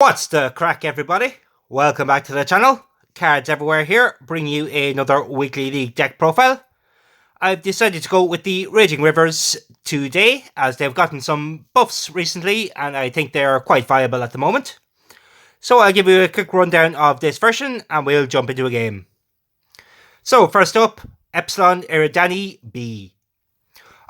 What's the crack, everybody? Welcome back to the channel. Cards Everywhere here, bringing you another weekly league deck profile. I've decided to go with the Raging Rivers today, as they've gotten some buffs recently, and I think they're quite viable at the moment. So I'll give you a quick rundown of this version, and we'll jump into a game. So first up, Epsilon Eridani B.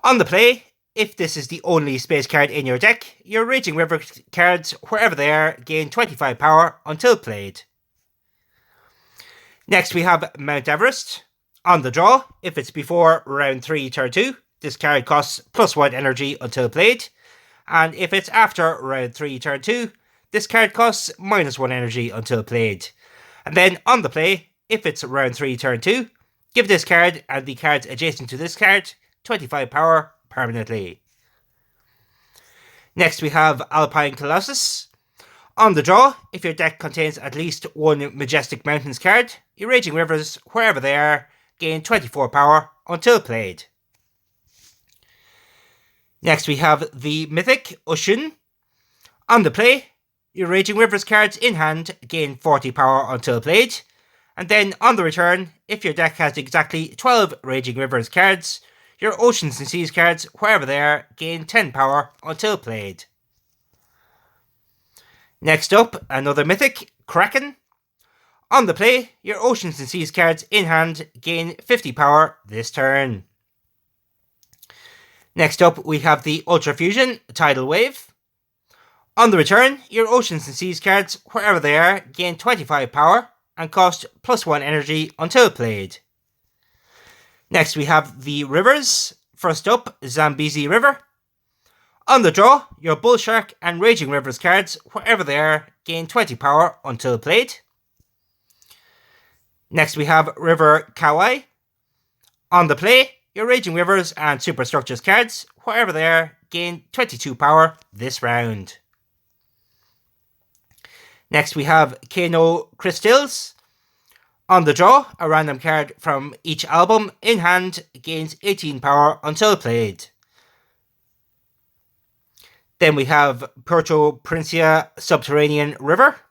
On the play, if this is the only space card in your deck, your Raging River cards, wherever they are, gain 25 power until played. Next we have Mount Everest. On the draw, if it's before round 3 turn 2, this card costs +1 energy until played. And if it's after round 3 turn 2, this card costs -1 energy until played. And then on the play, if it's round 3 turn 2, give this card and the cards adjacent to this card 25 power permanently. Next we have Alpine Colossus. On the draw, if your deck contains at least one Majestic Mountains card, your Raging Rivers, wherever they are, gain 24 power until played. Next we have the Mythic Ushun. On the play, your Raging Rivers cards in hand gain 40 power until played, and then on the return, if your deck has exactly 12 Raging Rivers cards, your Oceans and Seas cards, wherever they are, gain 10 power until played. Next up, another Mythic, Kraken. On the play, your Oceans and Seas cards in hand gain 50 power this turn. Next up, we have the Ultra Fusion, Tidal Wave. On the return, your Oceans and Seas cards, wherever they are, gain 25 power and cost +1 energy until played. Next we have the Rivers. First up, Zambezi River. On the draw, your Bull Shark and Raging Rivers cards, wherever they are, gain 20 power until played. Next we have River Kauai. On the play, your Raging Rivers and Superstructures cards, wherever they are, gain 22 power this round. Next we have Kano Crystals. On the draw, a random card from each album in hand gains 18 power until played. Then we have Puerto Princesa Subterranean River.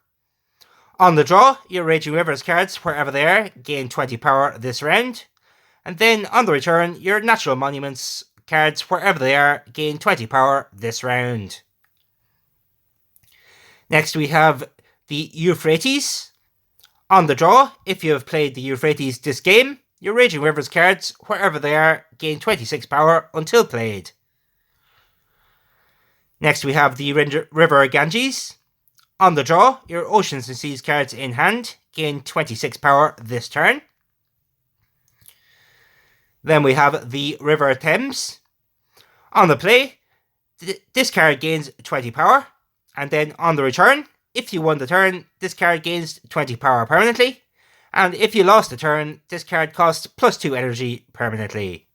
On the draw, your Raging Rivers cards, wherever they are, gain 20 power this round. And then on the return, your Natural Monuments cards, wherever they are, gain 20 power this round. Next we have the Euphrates. On the draw, if you have played the Euphrates this game, your Raging Rivers cards, wherever they are, gain 26 power until played. Next we have the River Ganges. On the draw, your Oceans and Seas cards in hand gain 26 power this turn. Then we have the River Thames. On the play, this card gains 20 power, and then on the return, if you won the turn, this card gains 20 power permanently, and if you lost the turn, this card costs +2 energy permanently.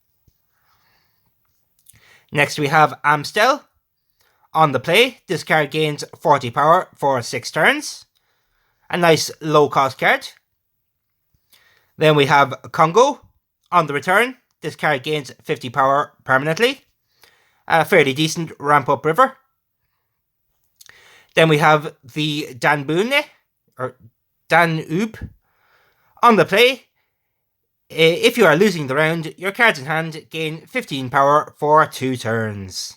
Next we have Amstel. On the play, this card gains 40 power for 6 turns. A nice low cost card. Then we have Congo. On the return, this card gains 50 power permanently. A fairly decent ramp up river. Then we have the Danube. On the play, if you are losing the round, your cards in hand gain 15 power for 2 turns.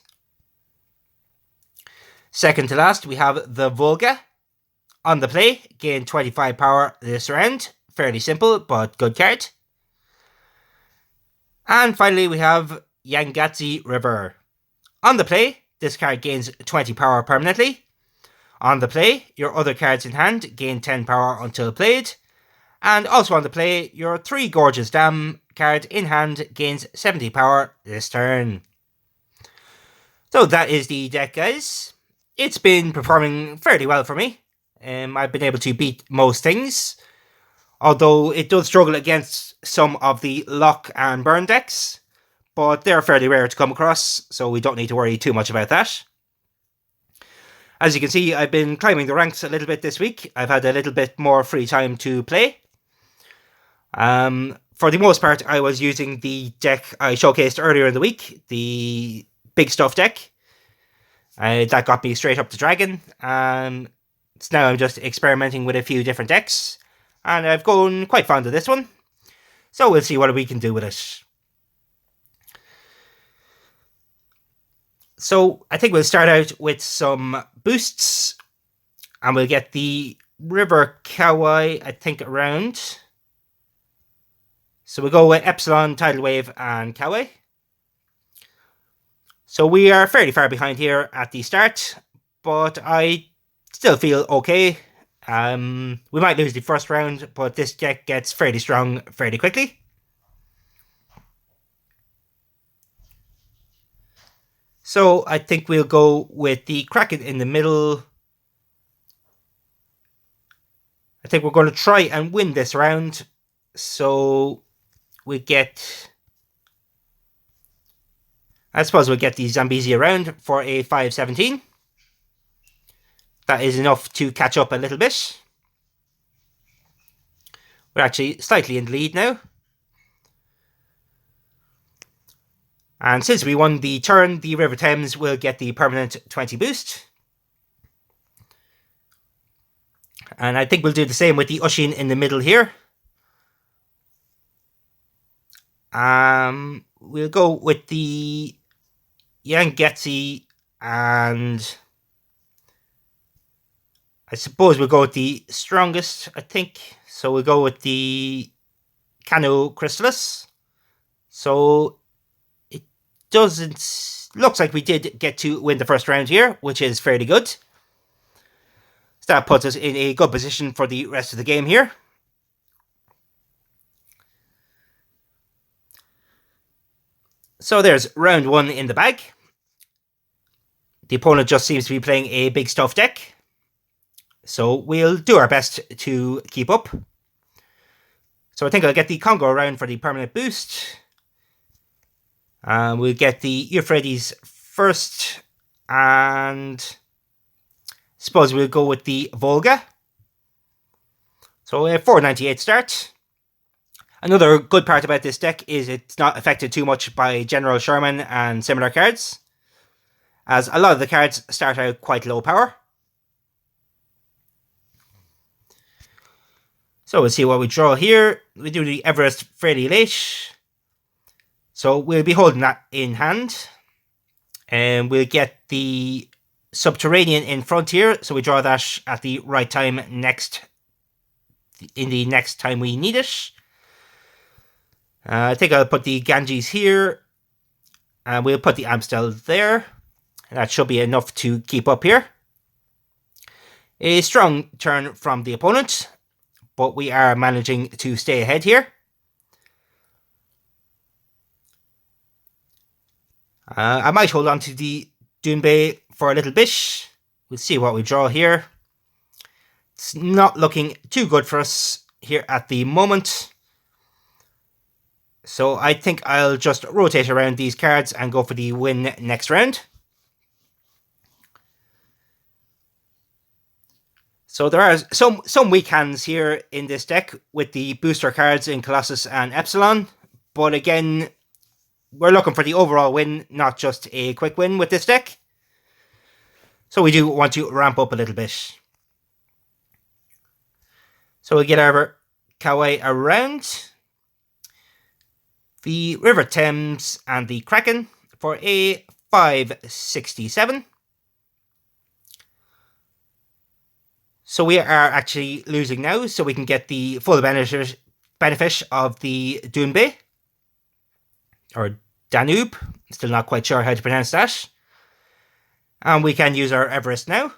Second to last, we have the Volga. On the play, gain 25 power this round. Fairly simple, but good card. And finally, we have Yangatsi River. On the play, this card gains 20 power permanently. On the play, your other cards in hand gain 10 power until played. And also on the play, your 3 Gorgeous Dam card in hand gains 70 power this turn. So that is the deck, guys. It's been performing fairly well for me. I've been able to beat most things, although it does struggle against some of the lock and burn decks, but they're fairly rare to come across, so we don't need to worry too much about that. As you can see, I've been climbing the ranks a little bit this week. I've had a little bit more free time to play. For the most part, I was using the deck I showcased earlier in the week, the Big Stuff deck. That got me straight up to Dragon. now I'm just experimenting with a few different decks, and I've gone quite fond of this one. So we'll see what we can do with it. So I think we'll start out with some boosts, and we'll get the River Kawaii, I think, around. So we'll go with Epsilon, Tidal Wave, and Kawaii. So we are fairly far behind here at the start, but I still feel okay. We might lose the first round, but this deck gets fairly strong fairly quickly. So I think we'll go with the Kraken in the middle. I think we're going to try and win this round. So we get... I suppose we'll get the Zambezi around for a 5-17. That is enough to catch up a little bit. We're actually slightly in the lead now. And since we won the turn, the River Thames will get the permanent 20 boost. And I think we'll do the same with the Ushin in the middle here. We'll go with the Yangetsi, and I suppose we'll go with the strongest, I think. So we'll go with the Cano Crystallis. So it doesn't... looks like we did get to win the first round here, which is fairly good. So that puts us in a good position for the rest of the game here. So there's round one in the bag. The opponent just seems to be playing a big stuff deck. So we'll do our best to keep up. So I think I'll get the Congo around for the permanent boost. We'll get the Euphrates first. And I suppose we'll go with the Volga. So a 498 start. Another good part about this deck is it's not affected too much by General Sherman and similar cards, as a lot of the cards start out quite low power. So we'll see what we draw here. We do the Everest fairly late, so we'll be holding that in hand. And we'll get the Subterranean in front here, so we draw that at the right time in the next time we need it. I think I'll put the Ganges here, and we'll put the Amstel there. That should be enough to keep up here. A strong turn from the opponent, but we are managing to stay ahead here. I might hold on to the Dunbei for a little bit. We'll see what we draw here. It's not looking too good for us here at the moment. So I think I'll just rotate around these cards and go for the win next round. So there are some weak hands here in this deck with the booster cards in Colossus and Epsilon. But again, we're looking for the overall win, not just a quick win with this deck. So we do want to ramp up a little bit. So we'll get our Kawaii around. The River Thames and the Kraken for a 567. So we are actually losing now, so we can get the full benefit of the Dunbei. Or Danube. Still not quite sure how to pronounce that. And we can use our Everest now.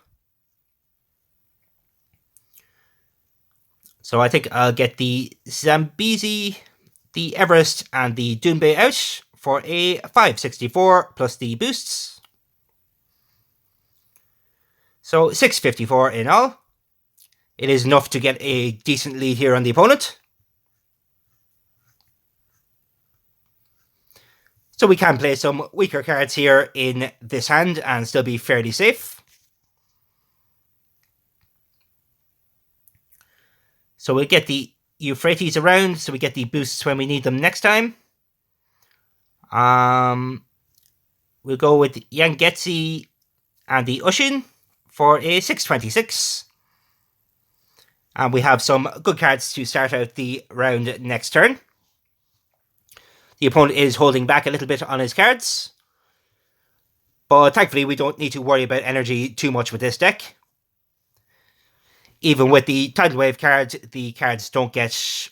So I think I'll get the Zambezi, the Everest, and the Dunbei out for a 564 plus the boosts. So 654 in all. It is enough to get a decent lead here on the opponent. So we can play some weaker cards here in this hand and still be fairly safe. So we'll get the Euphrates around, so we get the boosts when we need them next time. We'll go with Yangetsi and the Ushin for a 626. And we have some good cards to start out the round next turn. The opponent is holding back a little bit on his cards, but thankfully we don't need to worry about energy too much with this deck. Even with the Tidal Wave card, the cards don't get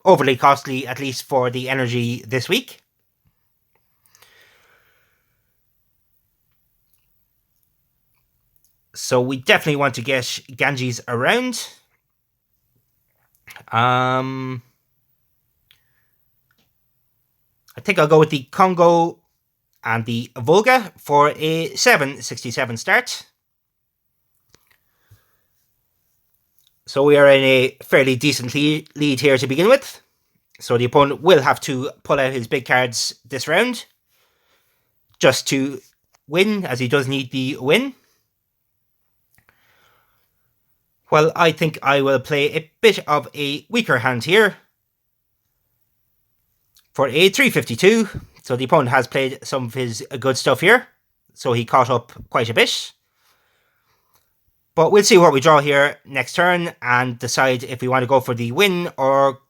overly costly, at least for the energy this week. So we definitely want to get Ganges around. I think I'll go with the Congo and the Volga for a 767 start. So we are in a fairly decent lead here to begin with. So the opponent will have to pull out his big cards this round just to win, as he does need the win. Well, I think I will play a bit of a weaker hand here for a 352. So the opponent has played some of his good stuff here, so he caught up quite a bit. But we'll see what we draw here next turn and decide if we want to go for the win or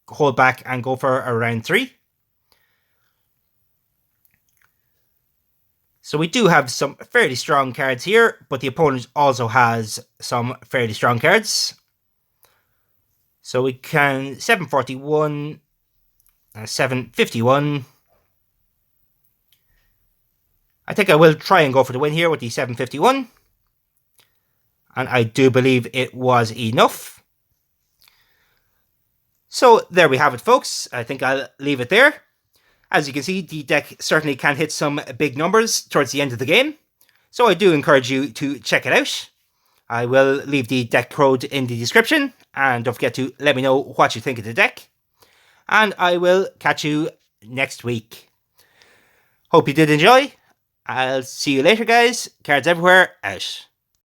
hold back and go for a round 3. So we do have some fairly strong cards here, but the opponent also has some fairly strong cards. So we can 741, 751. I think I will try and go for the win here with the 751. And I do believe it was enough. So there we have it, folks. I think I'll leave it there. As you can see, the deck certainly can hit some big numbers towards the end of the game. So I do encourage you to check it out. I will leave the deck code in the description. And don't forget to let me know what you think of the deck. And I will catch you next week. Hope you did enjoy. I'll see you later, guys. Cards everywhere, out.